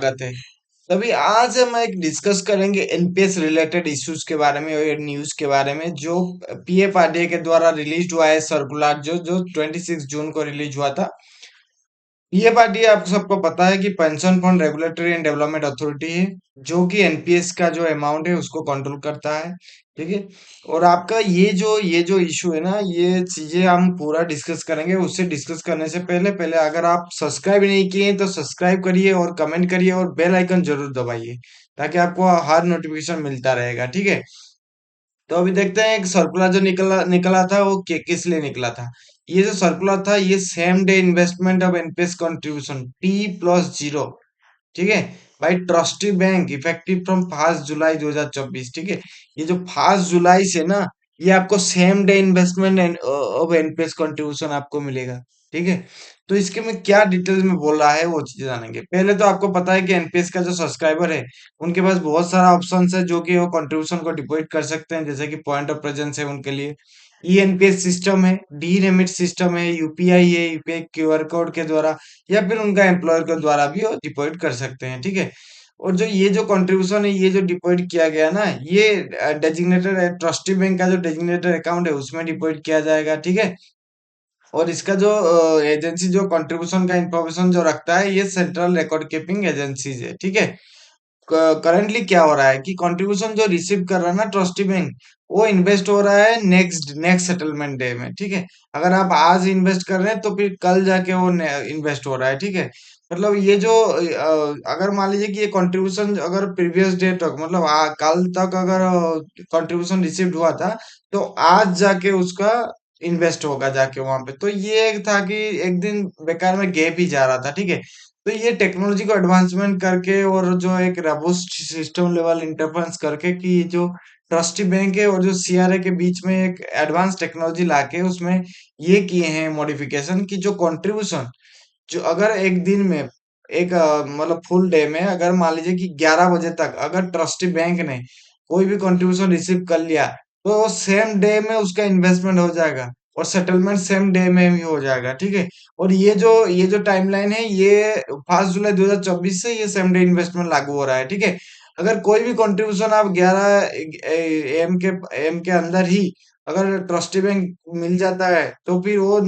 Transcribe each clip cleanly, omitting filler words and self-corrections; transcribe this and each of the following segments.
स्वागत है। तभी आज हम एक डिस्कस करेंगे एनपीएस रिलेटेड इश्यूज के बारे में और न्यूज के बारे में जो पीएफ आरडीए के द्वारा रिलीज हुआ है सर्कुलर जो जो 26 जून को रिलीज हुआ था। ये बात ये आपको सबको पता है कि pension fund regulatory and development authority है जो कि एनपीएस का जो अमाउंट है उसको कंट्रोल करता है। ठीक है। और आपका ये जो इशू है ना, ये चीजें हम पूरा डिस्कस करेंगे। उससे डिस्कस करने से पहले पहले अगर आप सब्सक्राइब नहीं किए हैं, तो सब्सक्राइब करिए और कमेंट करिए और बेल आइकन जरूर दबाइए ताकि आपको हर नोटिफिकेशन मिलता रहेगा। ठीक है। तो अभी देखते हैं एक सर्कुलर जो निकला निकला था वो किस लिए निकला था। ये जो सर्कुलर था ये same day investment of NPS contribution T+0। ठीक है। भाई ट्रस्टी बैंक इफेक्टिव फ्रॉम 5 जुलाई 2024। ठीक है। ये जो 5 जुलाई से ना, ये आपको same day investment of NPS contribution आपको मिलेगा। ठीक है। तो इसके में क्या डिटेल्स में बोल रहा है वो चीजें जानेंगे। पहले तो आपको पता है कि एनपीएस का जो सब्सक्राइबर है उनके पास बहुत सारा ऑप्शन है जो कि वो कंट्रीब्यूशन को डिपॉजिट कर सकते हैं, जैसे कि पॉइंट ऑफ प्रेजेंस है उनके लिए, ईएनपीएस सिस्टम है, डी रेमिट सिस्टम है, यूपीआई है, यूपीआई क्यूआर कोड के द्वारा, या फिर उनका एम्प्लॉयर के द्वारा भी वो डिपॉजिट कर सकते हैं। ठीक है। और जो ये जो कंट्रीब्यूशन है, ये जो डिपॉजिट किया गया ना, ये डेजिग्नेटेड ट्रस्टी बैंक का जो डेजिग्नेटेड अकाउंट है उसमें डिपॉजिट किया जाएगा। ठीक है। और इसका जो एजेंसी जो कंट्रीब्यूशन का इंफॉर्मेशन जो रखता है, ये सेंट्रल रिकॉर्ड कीपिंग एजेंसीज है। ठीक है। करंटली क्या हो रहा है कि कंट्रीब्यूशन जो रिसीव कर रहा है ना ट्रस्टी बैंक, वो इन्वेस्ट हो रहा है नेक्स्ट नेक्स्ट सेटलमेंट डे में। ठीक है। अगर आप आज इन्वेस्ट कर रहे हैं तो फिर कल जाके वो इन्वेस्ट हो रहा है। ठीक है। मतलब ये जो अगर मान लीजिए कि ये कंट्रीब्यूशन अगर प्रीवियस डे तक, मतलब कल तक अगर कंट्रीब्यूशन रिसीव्ड हुआ था, तो आज जाके उसका इन्वेस्ट होगा जाके वहां पे। तो ये एक था कि एक दिन बेकार में गैप ही जा रहा था। ठीक है। तो ये टेक्नोलॉजी को एडवांसमेंट करके और जो एक रोबस्ट सिस्टम लेवल इंटरफेरेंस करके कि ये जो ट्रस्टी बैंक है और जो सीआरए के बीच में एक एडवांस टेक्नोलॉजी लाके उसमें ये किए हैं मॉडिफिकेशन की जो कंट्रीब्यूशन, जो अगर एक दिन में एक मतलब फुल डे में अगर मान लीजिए कि 11 बजे तक अगर ट्रस्टी बैंक ने कोई भी कंट्रीब्यूशन रिसीव कर लिया, तो सेम डे में उसका इन्वेस्टमेंट हो जाएगा और सेटलमेंट सेम डे में ही हो जाएगा। ठीक है। और ये जो टाइमलाइन है, ये 5 जुलाई 2024 से ये सेम डे इन्वेस्टमेंट लागू हो रहा है। ठीक है। अगर कोई भी कंट्रीब्यूशन आप 11 एम के अंदर ही अगर ट्रस्टी बैंक मिल जाता है, तो फिर वो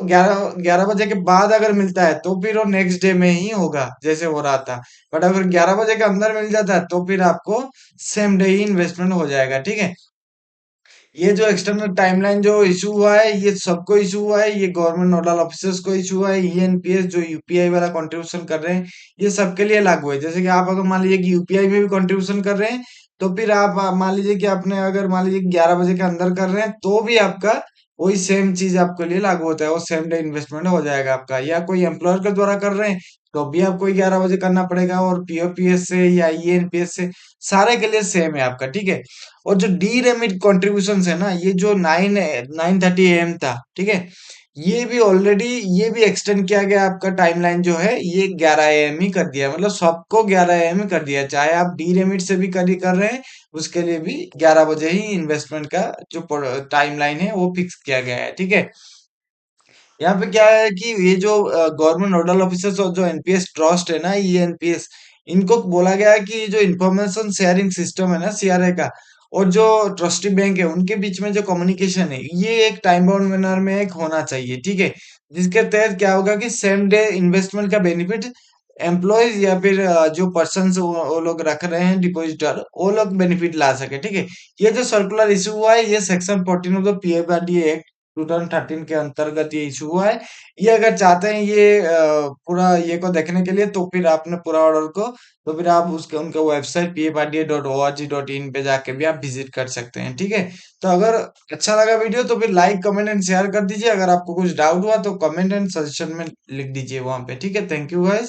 11 बजे के बाद अगर मिलता है तो फिर वो नेक्स्ट डे में ही होगा जैसे हो रहा था। बट अगर 11 बजे के अंदर मिल जाता है तो फिर आपको सेम डे ही इन्वेस्टमेंट हो जाएगा। ठीक है। ये जो एक्सटर्नल टाइमलाइन जो इशू हुआ है, ये सबको इशू हुआ है, ये गवर्नमेंट नोडल ऑफिसर्स को इशू हुआ है, ईएनपीएस जो यूपीआई वाला कंट्रीब्यूशन कर रहे हैं, ये सबके लिए लागू है। जैसे कि आप अगर मान लीजिए कि यूपीआई में भी कंट्रीब्यूशन कर रहे हैं, तो फिर आप मान लीजिए कि आपने अगर मान लीजिए 11 बजे के अंदर कर रहे हैं तो भी आपका वही सेम चीज आपके लिए लागू होता है, वो सेम डे इन्वेस्टमेंट हो जाएगा आपका। या कोई एम्प्लॉयर के द्वारा कर रहे हैं तो भी आपको 11 बजे करना पड़ेगा, और पीओपीएस से या ईएनपीएस से सारे के लिए सेम है आपका। ठीक है। और जो डी रेमिट कॉन्ट्रीब्यूशन है ना, ये जो 9:30 AM था। ठीक है। ये भी ऑलरेडी ये भी एक्सटेंड किया गया, आपका टाइमलाइन जो है ये 11 AM ही कर दिया, मतलब सबको 11 AM ही कर दिया, चाहे आप डी रेमिट से भी कर रहे हैं, उसके लिए भी 11 बजे ही इन्वेस्टमेंट का जो टाइमलाइन है वो फिक्स किया गया है। ठीक है। यहाँ पे क्या है कि ये जो गवर्नमेंट नोडल ऑफिसर्स और जो एनपीएस ट्रस्ट है ना, ये एनपीएस, इनको बोला गया है कि जो इंफॉर्मेशन शेयरिंग सिस्टम है ना सीआरए का, और जो ट्रस्टी बैंक है उनके बीच में जो कम्युनिकेशन है, ये एक टाइम बाउंड मैनर में एक होना चाहिए। ठीक है। जिसके तहत क्या होगा कि सेम डे इन्वेस्टमेंट का बेनिफिट एम्प्लॉयज या फिर जो पर्सन वो लोग रख रहे हैं डिपॉजिटर, वो लोग बेनिफिट ला सके। ठीक है। ये जो सर्कुलर इशू हुआ है, ये section 14 of the PFRDA act 2013 के अंतर्गत ये इशू हुआ है। ये अगर चाहते हैं ये पूरा ये को देखने के लिए, तो फिर आपने पूरा ऑर्डर को, तो फिर आप उसके उनका वेबसाइट pfrda.org.in पे जाके भी आप विजिट कर सकते हैं। ठीक है। तो अगर अच्छा लगा वीडियो तो फिर लाइक कमेंट एंड शेयर कर दीजिए। अगर आपको कुछ डाउट हुआ तो कमेंट एंड सजेशन में लिख दीजिए वहां पे। ठीक है। Thank you guys.